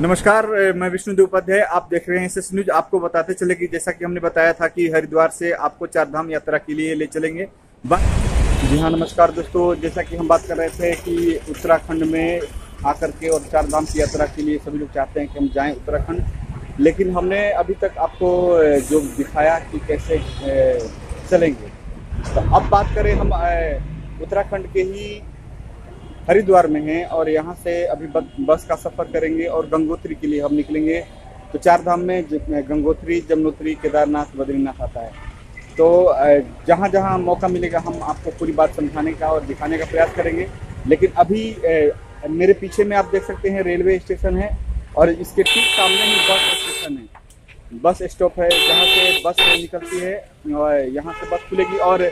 नमस्कार, मैं विष्णुदेव उपाध्याय। आप देख रहे हैं एसएस न्यूज। आपको बताते चले कि जैसा कि हमने बताया था कि हरिद्वार से आपको चार धाम यात्रा के लिए ले चलेंगे। जी हाँ, नमस्कार दोस्तों। जैसा कि हम बात कर रहे थे कि उत्तराखंड में आकर के और चार धाम की यात्रा के लिए सभी लोग चाहते हैं कि हम जाएं उत्तराखंड, लेकिन हमने अभी तक आपको जो दिखाया कि कैसे चलेंगे। तो अब बात करें हम उत्तराखंड के ही हरिद्वार में हैं और यहाँ से अभी बस का सफ़र करेंगे और गंगोत्री के लिए हम निकलेंगे। तो चार धाम में गंगोत्री, जमुनोत्री, केदारनाथ, बद्रीनाथ आता है। तो जहाँ जहाँ मौका मिलेगा हम आपको पूरी बात समझाने का और दिखाने का प्रयास करेंगे। लेकिन अभी मेरे पीछे में आप देख सकते हैं रेलवे स्टेशन है और इसके ठीक सामने ही बस स्टेशन है, बस स्टॉप है जहाँ से बस निकलती है और यहाँ से बस खुलेगी और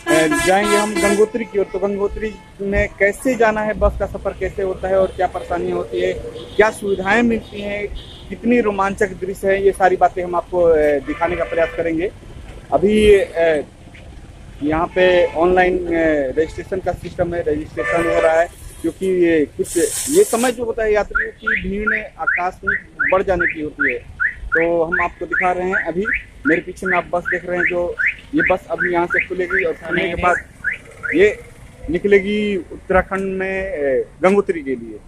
जाएंगे हम गंगोत्री की ओर। तो गंगोत्री में कैसे जाना है, बस का सफ़र कैसे होता है और क्या परेशानियाँ होती है, क्या सुविधाएं मिलती हैं, कितनी रोमांचक दृश्य है, ये सारी बातें हम आपको दिखाने का प्रयास करेंगे। अभी यहाँ पे ऑनलाइन रजिस्ट्रेशन का सिस्टम है, रजिस्ट्रेशन हो रहा है क्योंकि ये समय जो होता है यात्रियों की भीड़ आकास्मिक बढ़ जाने की होती है। तो हम आपको दिखा रहे हैं। अभी मेरे पीछे में आप बस देख रहे हैं, जो ये बस अभी यहाँ से खुलेगी और खुलने के बाद ये निकलेगी उत्तराखंड में गंगोत्री के लिए।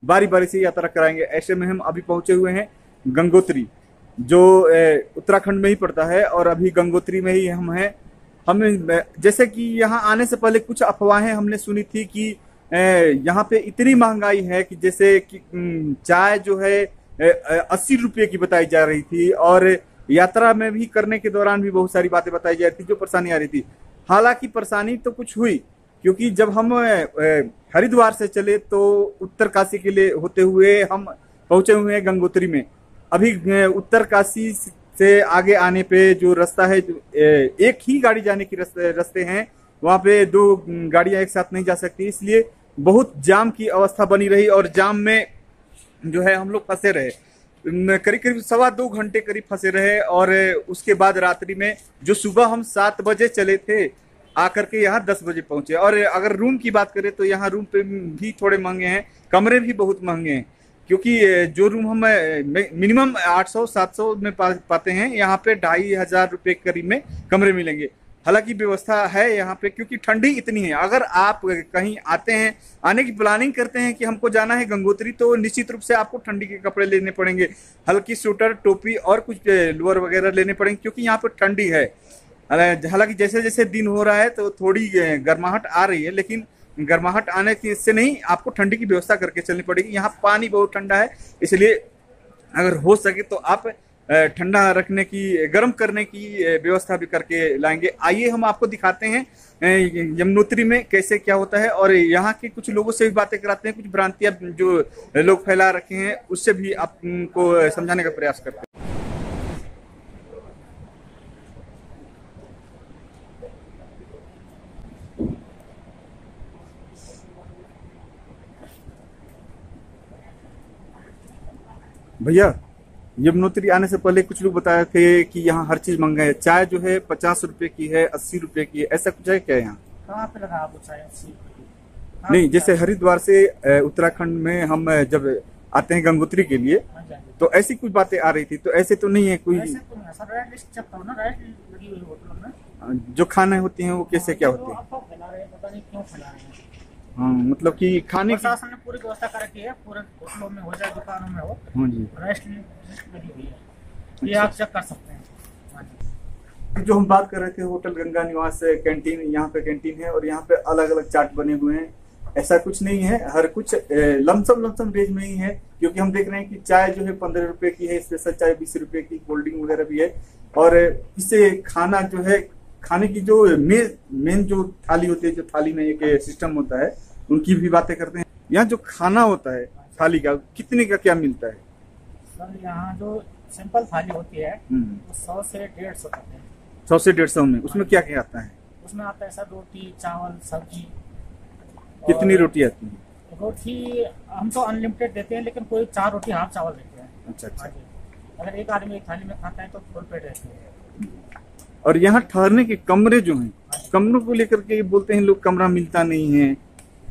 बारी बारी से यात्रा कराएंगे। ऐसे में हम अभी पहुंचे हुए हैं गंगोत्री, जो उत्तराखंड में ही पड़ता है और अभी गंगोत्री में ही हम हैं। हम जैसे कि यहाँ आने से पहले कुछ अफवाहें हमने सुनी थी कि यहाँ पे इतनी महंगाई है कि जैसे कि चाय जो है 80 रुपये की बताई जा रही थी और यात्रा में भी करने के दौरान भी बहुत सारी बातें बताई जा रही थी जो परेशानी आ रही थी। हालांकि परेशानी तो कुछ हुई, क्योंकि जब हम हरिद्वार से चले तो उत्तरकाशी के लिए होते हुए हम पहुंचे हुए हैं गंगोत्री में। अभी उत्तरकाशी से आगे आने पे जो रास्ता है, एक ही गाड़ी जाने की रास्ते हैं, वहाँ पे दो गाड़ियां एक साथ नहीं जा सकती, इसलिए बहुत जाम की अवस्था बनी रही और जाम में जो है हम लोग फंसे रहे। करीब करीब 2.25 घंटे करीब फंसे रहे। और उसके बाद रात्रि में जो सुबह हम 7 बजे चले थे, आकर के यहाँ 10 बजे पहुंचे। और अगर रूम की बात करें तो यहाँ रूम पे भी थोड़े महंगे हैं, कमरे भी बहुत महंगे हैं, क्योंकि जो रूम हम मिनिमम 800-700 में पाते हैं, यहाँ पे 2500 रुपये करीब में कमरे मिलेंगे। हालांकि व्यवस्था है यहाँ पे, क्योंकि ठंडी इतनी है। अगर आप कहीं आते हैं, आने की प्लानिंग करते हैं कि हमको जाना है गंगोत्री, तो निश्चित रूप से आपको ठंडी के कपड़े लेने पड़ेंगे, हल्की स्वेटर, टोपी और कुछ लोअर वगैरह लेने पड़ेंगे, क्योंकि यहाँ पे ठंडी है। हालांकि जैसे जैसे दिन हो रहा है तो थोड़ी गर्माहट आ रही है, लेकिन गर्माहट आने की इससे नहीं, आपको ठंडी की व्यवस्था करके चलनी पड़ेगी। यहाँ पानी बहुत ठंडा है, इसलिए अगर हो सके तो आप ठंडा रखने की, गर्म करने की व्यवस्था भी करके लाएंगे। आइए हम आपको दिखाते हैं यमुनोत्री में कैसे क्या होता है, और यहाँ के कुछ लोगों से भी बातें कराते हैं। कुछ भ्रांतियां जो लोग फैला रखे हैं उससे भी आपको समझाने का प्रयास करते हैं। भैया, यमुनोत्री आने से पहले कुछ लोग बताए थे कि यहाँ हर चीज महंगा है। चाय जो है 50 रुपए की है, 80 रुपए की है, ऐसा कुछ है क्या यहाँ? कहाँ पे लगा आपको चाय 80? नहीं, जैसे हरिद्वार से उत्तराखंड में हम जब आते हैं गंगोत्री के लिए, तो ऐसी कुछ बातें आ रही थी, तो ऐसे तो नहीं है कोई? ऐसे तो नहीं है सर, रेट लिस्ट चेक करो ना, रेट लगी हुई होटलों में। जो खाने होती हैं वो कैसे क्या होती है? आपको खिला रहे हैं, पता नहीं क्यों खिला रहे हैं। हाँ, मतलब कि खाने की प्रशासन ने पूरी व्यवस्था कर रखी है, पूरे होटलों में हो चाहे दुकानों में हो, हाँ जी, रेट लिस्ट लगी हुई है, ये आप चेक कर सकते हैं। हाँ जी। जो हम बात कर रहे थे होटल गंगा निवास कैंटीन, यहाँ पे कैंटीन है और यहाँ पे अलग अलग चाट बने हुए हैं। ऐसा कुछ नहीं है, हर कुछ लमसम रेंज में ही है, क्योंकि हम देख रहे हैं कि चाय जो है 15 रुपए की है, स्पेशल चाय 20 रुपए की, कोल्ड ड्रिंक वगैरह भी है। और इससे खाना जो है, खाने की जो मेन जो थाली होती है, जो थाली में एक सिस्टम होता है, उनकी भी बातें करते हैं। यहाँ जो खाना होता है थाली का, कितने का क्या मिलता है? सर यहाँ जो सिंपल थाली होती है वो 100 से 150 तक है। 100 से 150 में उसमें क्या क्या आता है? उसमें आता है सर रोटी, चावल, सब्जी। कितनी रोटी आती है? रोटी हम तो अनलिमिटेड देते हैं, लेकिन कोई 4 रोटी हाफ चावल देते हैं। अच्छा अच्छा। हाँ जी। अगर एक आदमी एक थाली में खाता है तो फुल पेट रहते हैं। और यहाँ ठहरने के कमरे जो हैं, कमरों को लेकर के बोलते हैं लोग कमरा मिलता नहीं है,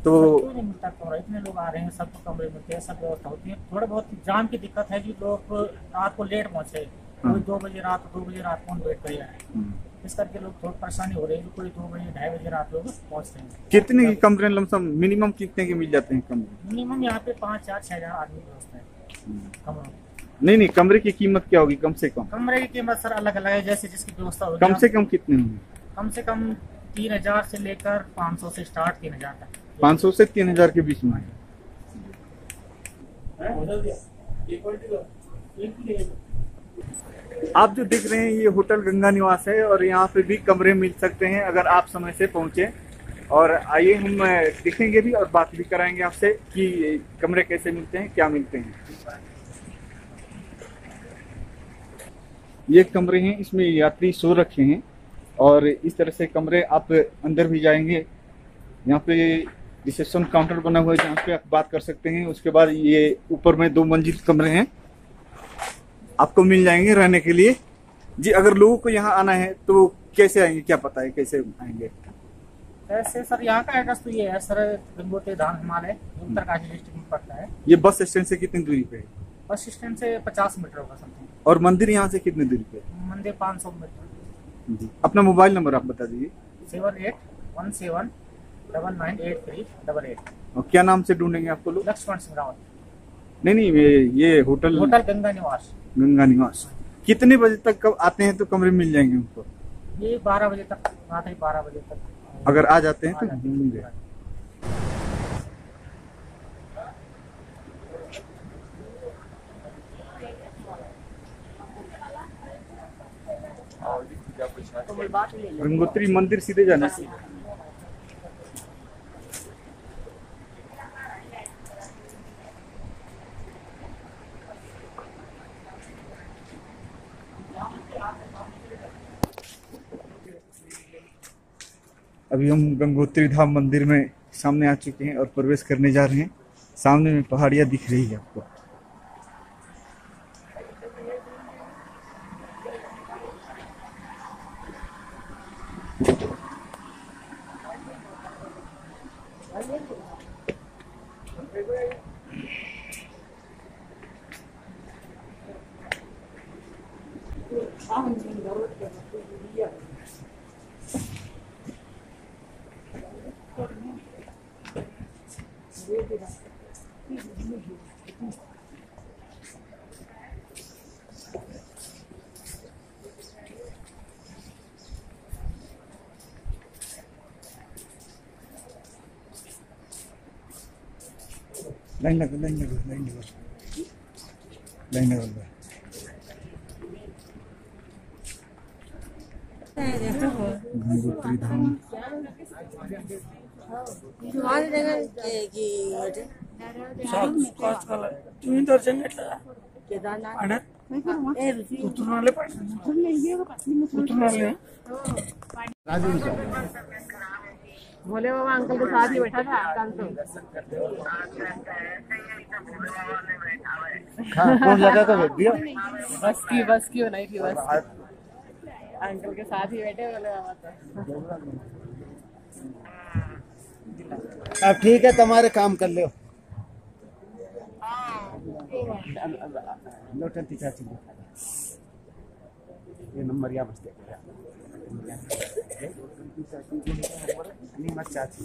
तो क्यों नहीं मिलता कमरा? इतने लोग आ रहे हैं, सबको कमरे मिलते हैं, सब व्यवस्था होती है। थोड़ा बहुत जाम की दिक्कत है कि लोग रात को लेट पहुंचे, कोई 2 बजे रात, 2 बजे रात कौन वेट करेगा, इस करके लोग थोड़ी परेशानी हो रही है। कोई 2 बजे 2:30 बजे रात लोग पहुंचते हैं। कितने के कमरे लमसम मिनिमम कितने के मिल जाते हैं कमरे? मिनिमम यहाँ पे 5, 4, 6 हजार आदमी की व्यवस्था है कमरों में। नहीं, कमरे की कीमत क्या होगी कम से कम? कमरे की कीमत सर अलग अलग है, जैसे जिसकी व्यवस्था होगी। कम से कम कितने होंगे? कम से कम 3000 से लेकर 500 से स्टार्ट 3000 तक। 500 से 3000 के बीच में। आप जो देख रहे हैं ये होटल गंगा निवास है, और यहाँ पे भी कमरे मिल सकते हैं अगर आप समय से पहुंचे। और आइए हम देखेंगे भी और बात भी कराएंगे आपसे कि कमरे कैसे मिलते हैं, क्या मिलते हैं। ये कमरे हैं, इसमें यात्री सो रखे हैं, और इस तरह से कमरे आप अंदर भी जाएंगे। यहाँ पे रिसेप्शन काउंटर बना हुआ है जहाँ पे आप बात कर सकते हैं। उसके बाद ये ऊपर में 2 मंजिल कमरे हैं, आपको मिल जाएंगे रहने के लिए। जी, अगर लोगों को यहाँ आना है तो कैसे आएंगे, क्या पता है कैसे आएंगे? ऐसे सर यहाँ का एड्रेस तो ये है सर, गंगोत्री धाम हिमालय, उत्तरकाशी डिस्ट्रिक्ट में पड़ता है। ये बस स्टैंड से कितनी दूरी पे है? बस स्टैंड से 50 मीटर होगा समथिंग। और मंदिर यहाँ से कितनी दूरी पे? मंदिर 500 मीटर। जी, अपना मोबाइल नंबर आप बता दीजिए। 7817998388। और क्या नाम से ढूंढेंगे आपको लोग? लक्ष्मण सिंह रावत। नहीं, ये होटल गंगा निवास। गंगा निवास। कितने बजे तक कब आते हैं तो कमरे मिल जाएंगे उनको? ये 12 बजे तक, रात ही 12 बजे तक अगर आ जाते हैं तो मिल जाए। गंगोत्री मंदिर सीधे जाना है। अभी हम गंगोत्री धाम मंदिर में सामने आ चुके हैं और प्रवेश करने जा रहे हैं। सामने में पहाड़ियाँ दिख रही है आपको। लाइन लगा गंगोत्री धाम। भोले बाबा अंकल के साथ ही बैठा था कल तो। कौन लगा था वीडियो? बस की बनाई थी बस। अंकल के साथ ही बैठे भोले बाबा तो। अब ठीक है, तुम्हारे काम कर लो। लोटन चाची ये नंबर या बस नहीं मत चाची।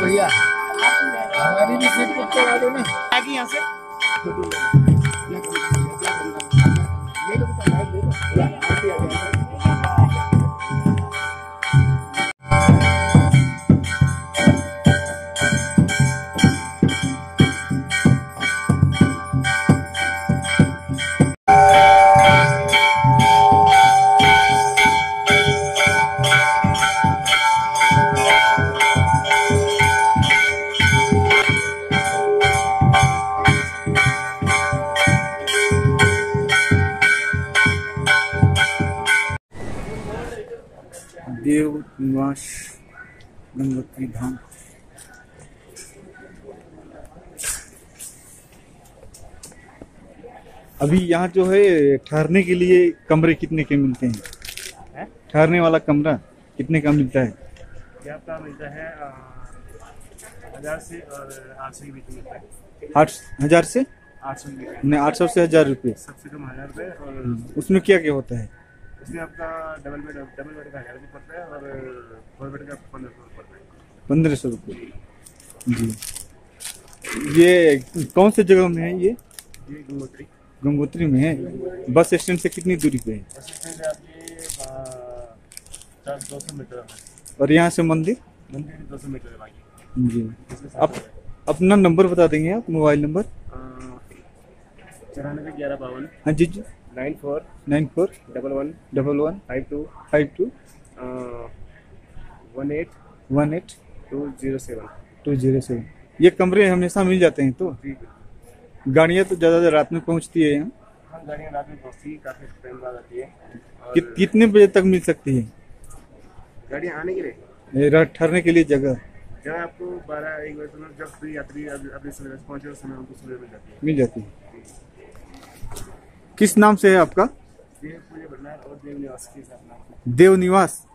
भैया हमारी भी सीट बुक करा दो ना आगे यहाँ से। देव निवास गंगोत्री धाम। अभी यहाँ जो है ठहरने के लिए कमरे कितने के मिलते हैं? ठहरने वाला कमरा कितने का मिलता है? ये आपका मिलता है 1000 से और 800 के बीच में मिलता है। 8,000 से 800 के बीच नहीं 800 से 1,000 रुपये। सबसे कम 1000 रुपये। और उसमें क्या क्या होता है? इसमें आपका डबल बेड का 1000 रुपये पड़ता है और 4 बेड का 1500 पड़ता है। 1500 रुपये जी। ये कौन से जगह में है ये? ये गंगोत्री गंगोत्री में है। बस स्टैंड से कितनी दूरी पे है? बस स्टैंड से आपके 200 मीटर है और यहाँ से मंदिर? मंदिर 200 मीटर है बाकी जी। अपना नंबर बता देंगे आप, मोबाइल नंबर? 94 11 52। हाँ जी जी। 94 94 11 11 52 52 18 18 207। 207। ये कमरे हमेशा मिल जाते हैं तो? गाड़ियाँ तो ज़्यादा रात में पहुँचती है यहाँ? हाँ, गाड़ियाँ रात में पहुँचती है, काफ़ी टाइम बाद आती है। कितने बजे तक मिल सकती है गाड़ियाँ आने के लिए? ठहरने के लिए जगह आपको 12-1 बजे तक जब भी यात्री अपने समय पहुँचे उस समय उनको सुविधा मिल जाती है। मिल जाती है। किस नाम से है आपका? देव पूजा भंडार और देव निवास के साथ नाम। देव निवास।